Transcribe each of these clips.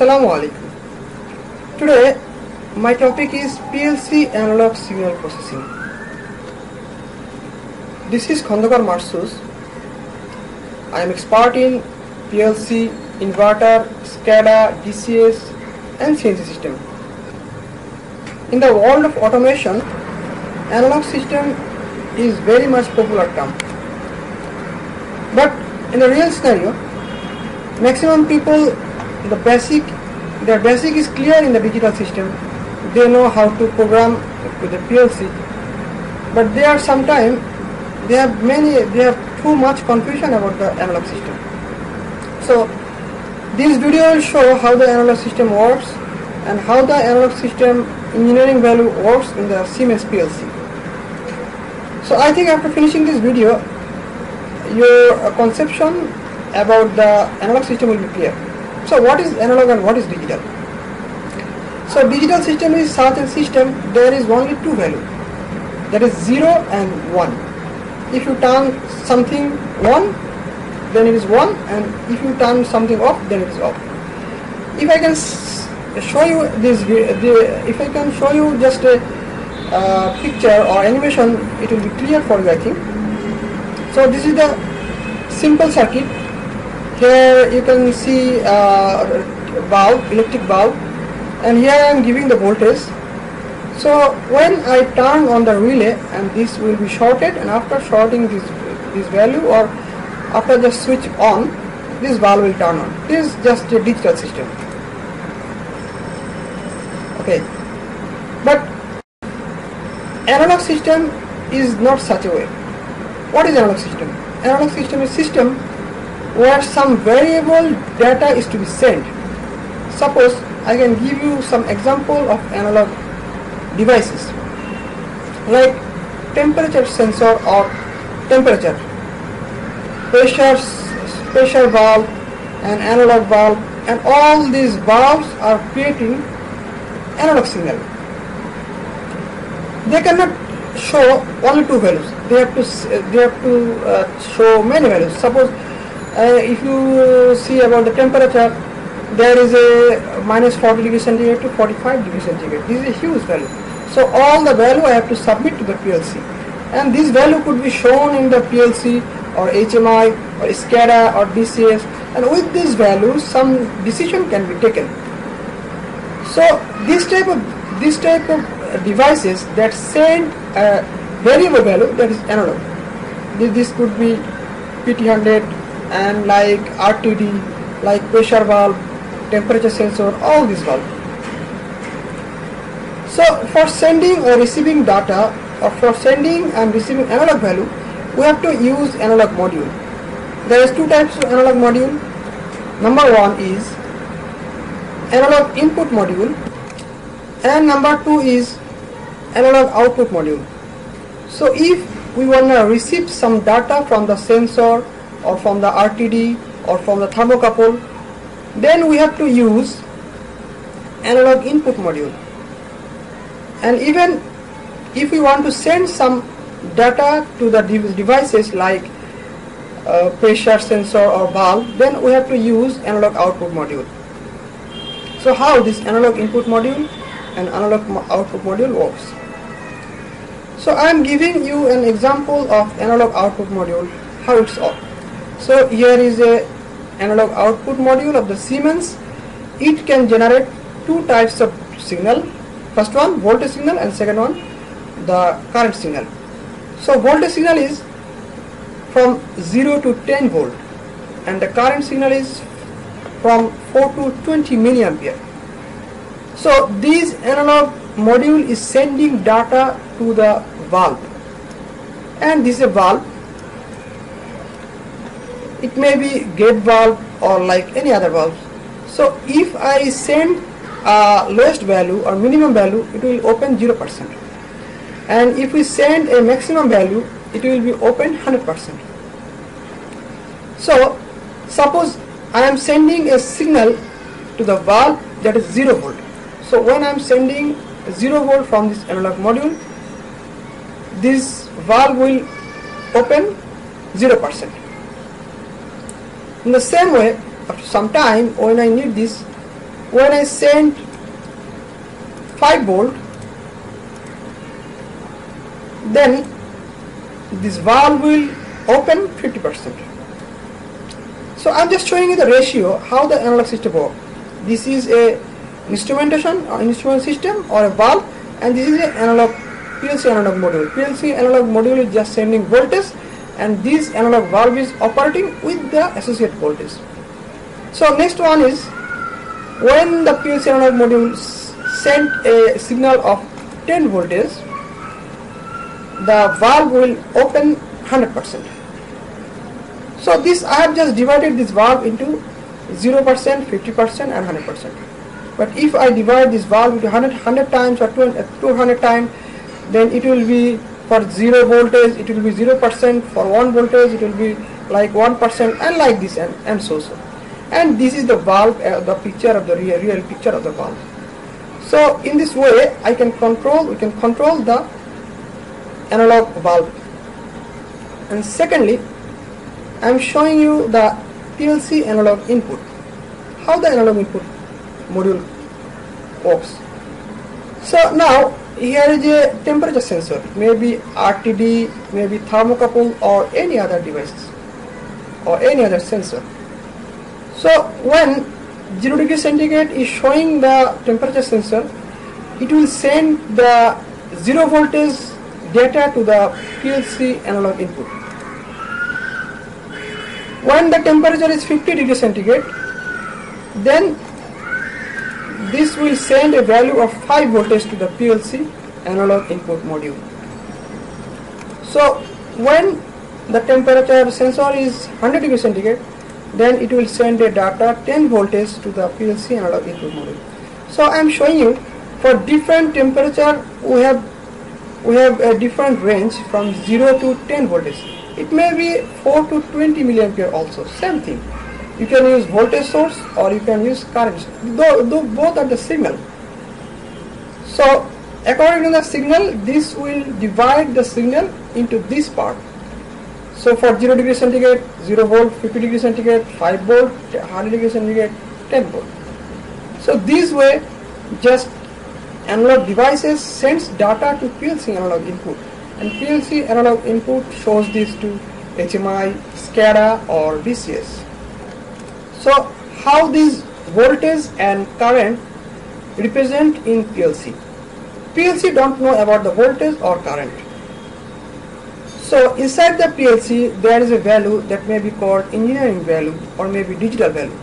Assalamu alaikum. Today my topic is PLC Analog Signal Processing. This is Khandakar Marsus. I am expert in PLC, inverter, SCADA, DCS and CNC system. In the world of automation, analog system is very much popular term. But in the real scenario, maximum people, their basic is clear in the digital system. They know how to program with the PLC, but they have too much confusion about the analog system. So this video will show how the analog system works and how the analog system engineering value works in the Siemens PLC. So I think after finishing this video, your conception about the analog system will be clear. So what is analog and what is digital? So digital system is such a system there is only two values, that is 0 and 1. If you turn something on, then it is 1, and if you turn something off, then it is off. If I can show you this, if I can show you just a picture or animation, it will be clear for you, I think. So this is the simple circuit. Here you can see electric bulb, and here I am giving the voltage. So when I turn on the relay, and this will be shorted, and after shorting this value, or after the switch on, this valve will turn on. This is just a digital system. Okay, but analog system is not such a way. What is analog system? Analog system is system where some variable data is to be sent. Suppose I can give you some example of analog devices like temperature sensor or temperature, pressure valve and analog valve, and all these valves are creating analog signal. They cannot show only two values. They have to show many values. Suppose if you see about the temperature, there is a minus 40 degrees centigrade to 45 degrees centigrade. This is a huge value. So all the value I have to submit to the PLC, and this value could be shown in the PLC or HMI or SCADA or DCS, and with these values some decision can be taken. So this type of devices that send a variable value, that is analog. This could be PT100 and like RTD, like pressure valve, temperature sensor, all these valves. So for sending or receiving data, or for sending and receiving analog value, we have to use analog module. There is two types of analog module. Number one is analog input module, and number two is analog output module. So if we want to receive some data from the sensor or from the RTD or from the thermocouple, then we have to use analog input module. And even if we want to send some data to the devices like pressure sensor or valve, then we have to use analog output module. So how this analog input module and analog output module works? So I am giving you an example of analog output module, how it's all. So here is a analog output module of the Siemens. It can generate two types of signal. First one, voltage signal, and second one, the current signal. So voltage signal is from 0 to 10 volt, and the current signal is from 4 to 20 milliampere. So this analog module is sending data to the valve, and this is a valve. It may be gate valve or like any other valve. So if I send lowest value or minimum value, it will open 0%, and if we send a maximum value, it will be open 100%. So suppose I am sending a signal to the valve that is 0 volt. So when I am sending 0 volt from this analog module, this valve will open 0%. In the same way, after some time, when I need this when I send 5 volt, then this valve will open 50%. So I'm just showing you the ratio how the analog system works. This is a instrumentation or instrument system or a valve, and this is an analog PLC analog module. PLC analog module is just sending voltage, and this analog valve is operating with the associated voltage. So next one is when the PLC analog module sent a signal of 10 voltage, the valve will open 100%. So this I have just divided this valve into 0%, 50% and 100%. But if I divide this valve into 100 times or 200 times, then it will be for 0 voltage it will be 0%, for 1 voltage it will be like 1%, and like this, and so. And this is the valve, the picture of the real picture of the valve. So in this way we can control the analog valve. And secondly, I am showing you the PLC analog input, how the analog input module works. So now here is a temperature sensor, maybe RTD, maybe thermocouple or any other devices or any other sensor. So when 0 degree centigrade is showing the temperature sensor, it will send the 0 voltage data to the PLC analog input. When the temperature is 50 degree centigrade, then this will send a value of 5 voltage to the PLC analog input module. So when the temperature sensor is 100 degree centigrade, then it will send a data 10 voltage to the PLC analog input module. So I am showing you for different temperature we have a different range from 0 to 10 voltage. It may be 4 to 20 milliampere also, same thing. You can use voltage source or you can use current, though both are the signal. So according to the signal, this will divide the signal into this part. So for 0 degree centigrade, 0 volt, 50 degree centigrade, 5 volt, 100 degree centigrade, 10 volt. So this way, just analog devices sends data to PLC analog input, and PLC analog input shows this to HMI, SCADA or VCS. So how these voltage and current represent in PLC? PLC don't know about the voltage or current. So inside the PLC there is a value that may be called engineering value or maybe digital value.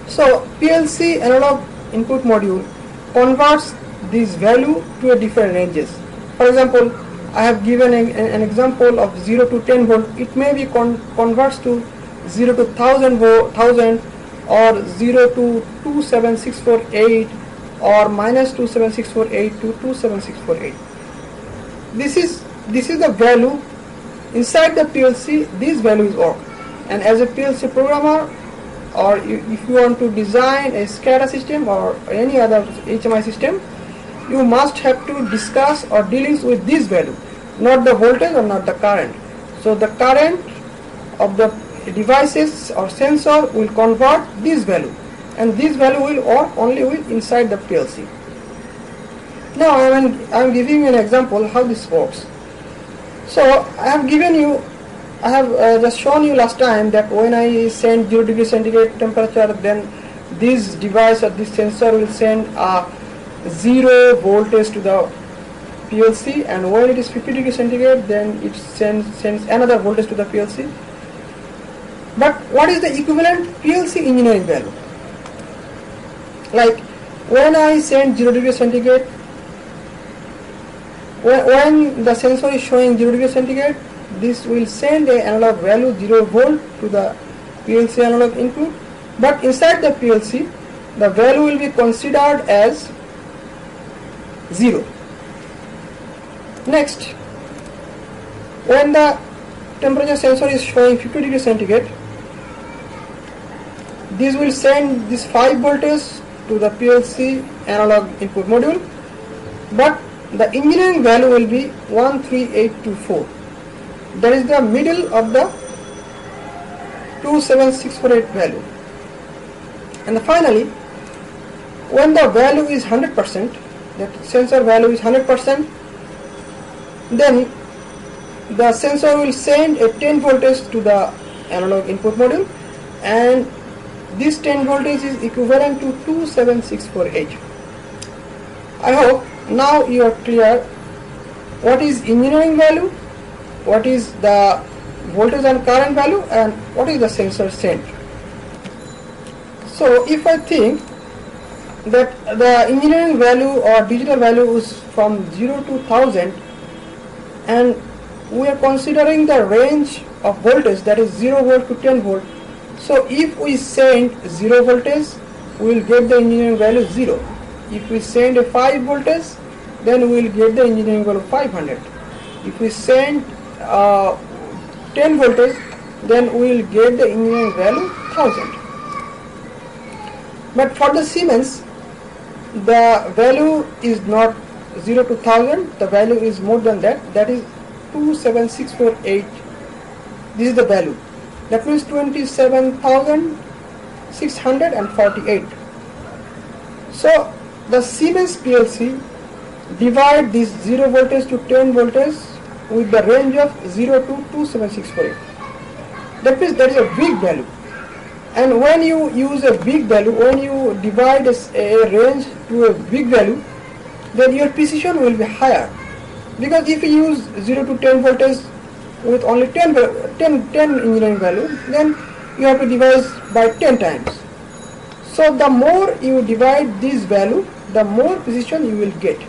So PLC analog input module converts this value to a different ranges. For example, I have given an example of 0 to 10 volt. It may be converts to 0 to 1000 or 0 to 27648 or minus 27648 to 27648. This is the value inside the PLC. This value is work, and as a PLC programmer, or if you want to design a SCADA system or any other HMI system, you must have to discuss or dealings with this value, not the voltage or not the current. So the current of the devices or sensor will convert this value, and this value will work only with inside the PLC. Now I am giving you an example how this works. So I have just shown you last time that when I send 0 degree centigrade temperature, then this device or this sensor will send a 0 voltage to the PLC, and when it is 50 degree centigrade, then it sends another voltage to the PLC. But what is the equivalent PLC engineering value? Like when I send 0 degree centigrade, when the sensor is showing 0 degree centigrade, this will send an analog value 0 volt to the PLC analog input, but inside the PLC the value will be considered as 0. Next, when the temperature sensor is showing 50 degree centigrade, this will send this 5 voltage to the PLC analog input module, but the engineering value will be 13824. That is the middle of the 27648 value. And finally, when the value is 100%, that sensor value is 100%, then the sensor will send a 10 voltage to the analog input module, and this 10 voltage is equivalent to 27648. I hope now you are clear what is engineering value, what is the voltage and current value, and what is the sensor sent. So if I think that the engineering value or digital value is from 0 to 1000, and we are considering the range of voltage, that is 0 volt to 10 volt. So if we send 0 voltage, we will get the engineering value 0. If we send a 5 voltage, then we will get the engineering value 500. If we send 10 voltage, then we will get the engineering value 1000. But for the Siemens, the value is not 0 to 1000, the value is more than that, that is 27648. This is the value. That means 27,648. So the Siemens PLC divide this 0 voltage to 10 voltage with the range of 0 to 27648. That means that is a big value. And when you use a big value, when you divide a range to a big value, then your precision will be higher. Because if you use 0 to 10 voltage with only 10 engineering value, then you have to divide by 10 times. So the more you divide this value, the more precision you will get.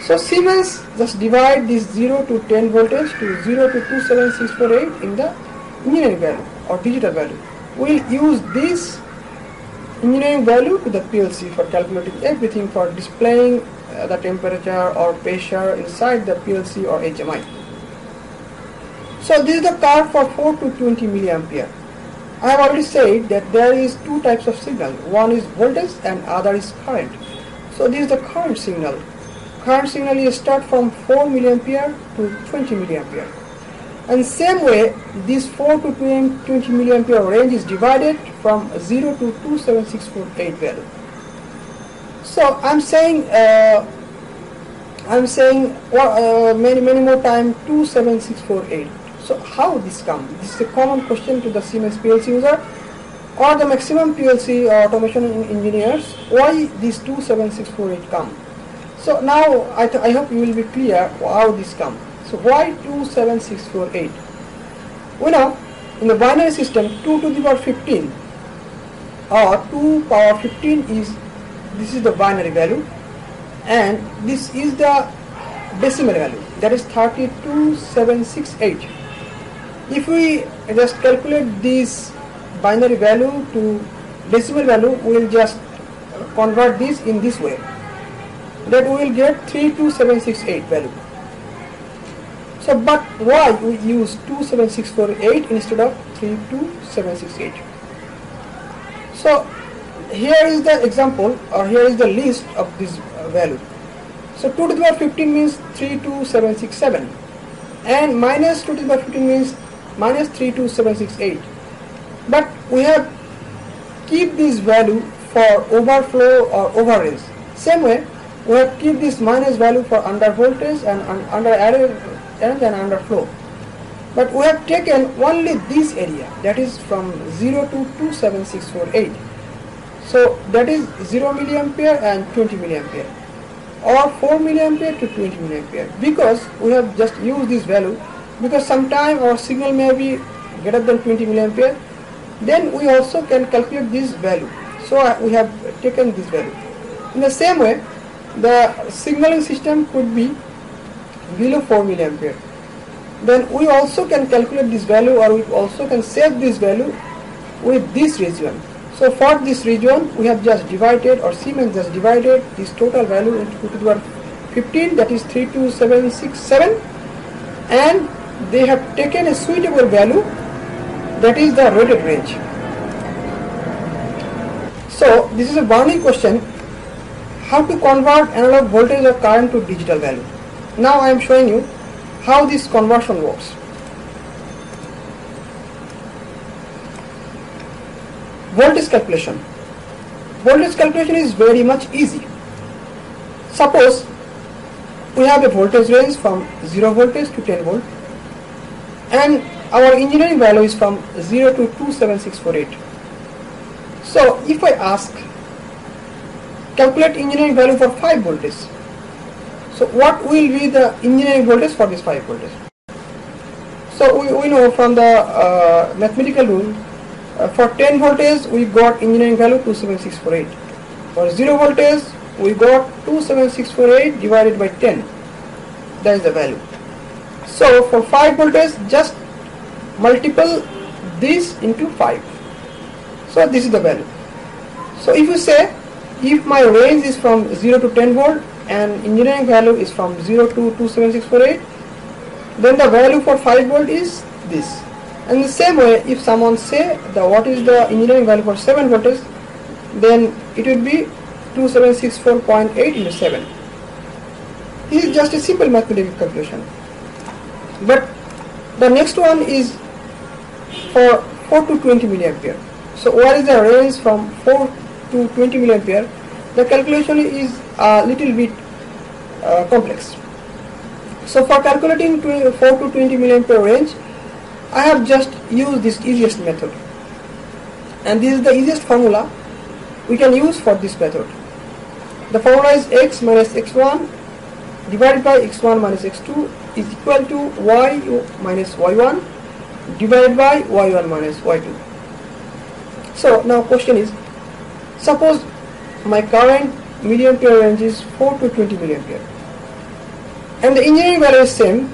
So Siemens just divide this 0 to 10 voltage to 0 to 27648 in the engineering value or digital value. We will use this engineering value to the PLC for calculating everything, for displaying the temperature or pressure inside the PLC or HMI. So this is the curve for 4 to 20 milliampere. I have already said that there is two types of signal. One is voltage and other is current. So this is the current signal. Current signal is start from 4 milliampere to 20 milliampere. And same way, this 4 to 20 milliampere range is divided from 0 to 27648 value. So I'm saying many more time 27648. So how this come? This is a common question to the Siemens PLC user or the maximum PLC automation engineers. Why this 27648 come? So now I hope you will be clear how this come. So why 27648? We know in the binary system 2 to the power 15 or 2 power 15 is, this is the binary value, and this is the decimal value, that is 32768. If we just calculate this binary value to decimal value, we will just convert this in this way, that we will get 32768 value. So but why we use 27648 instead of 32768? So here is the example, or here is the list of this value. So 2 to the power 15 means 32767, and minus 2 to the power 15 means minus 32768. But we have keep this value for overflow or overrange. Same way, we have keep this minus value for under voltage and under array and underflow. But we have taken only this area, that is from 0 to 27648. So that is 0 milliampere and 20 milliampere, or 4 milliampere to 20 milliampere, because we have just used this value, because sometime our signal may be greater than 20 milliampere, then we also can calculate this value. So we have taken this value. In the same way, the signaling system could be below 4 milliampere. Then we also can calculate this value, or we also can save this value with this region. So for this region, we have just divided, or Siemens just divided this total value into 2 to the power 15, that is 32767, and they have taken a suitable value, that is the rated range. So this is a bounding question, how to convert analog voltage or current to digital value. Now I am showing you how this conversion works. Voltage calculation. voltage calculation is very much easy. Suppose we have a voltage range from 0 voltage to 10 volt, and our engineering value is from 0 to 27648. So if I ask calculate engineering value for 5 voltage, so what will be the engineering voltage for this 5 voltage? So we know from the mathematical rule, for 10 voltage we got engineering value 27648. For 0 voltage we got 27648 divided by 10. That is the value. So for 5 voltage, just multiple this into 5. So this is the value. So if you say, if my range is from 0 to 10 volt and engineering value is from 0 to 27648, then the value for 5 volt is this. And the same way, if someone say what is the engineering value for 7 voltage, then it would be 2764.8 into 7. This is just a simple mathematical calculation. But the next one is for 4 to 20 milliampere. So what is the range from 4 to 20 milliampere? The calculation is a little bit complex. So for calculating 4 to 20 milliampere range, I have just used this easiest method, and this is the easiest formula we can use for this method. The formula is x minus x1 divided by x1 minus x2 is equal to y minus y1 divided by y1 minus y2. So now question is, suppose my current milliampere range is 4 to 20 milliampere and the engineering value is same,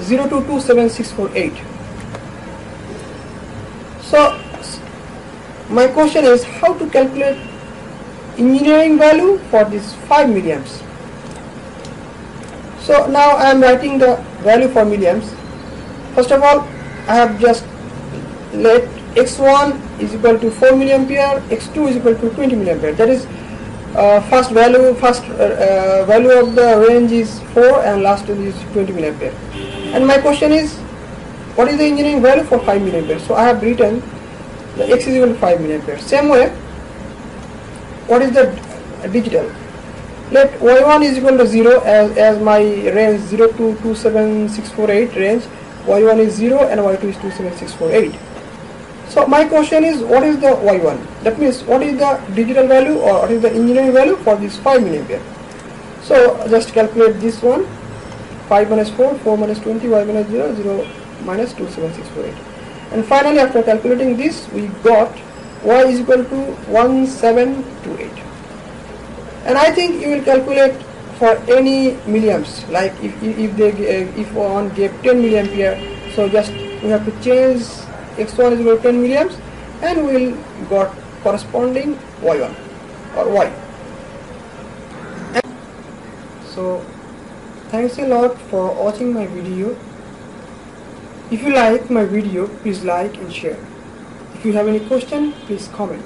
0 to 27648. So my question is how to calculate engineering value for this 5 milliamps. So now I am writing the value for milliamps. First of all, I have just let x1 is equal to 4 milliampere, x2 is equal to 20 milliampere. That is first value of the range is 4 and last one is 20 milliampere. And my question is, what is the engineering value for 5 milliampere? So I have written the x is equal to 5 milliampere. Same way, what is the digital? Let y1 is equal to 0 as my range 0 to 27648 range, y1 is 0 and y2 is 27648. So my question is, what is the y1? That means what is the digital value or what is the engineering value for this 5 milliampere? So just calculate this one, 5 minus 4, 4 minus 20, y minus 0, 0 minus 27648. And finally after calculating this, we got y is equal to 1728. And I think you will calculate for any milliamps, like if one gave 10 milliampere, so just we have to change x1 is equal to 10 milliamps and we will got corresponding y1 or y. So thanks a lot for watching my video. If you like my video, please like and share. If you have any question, please comment.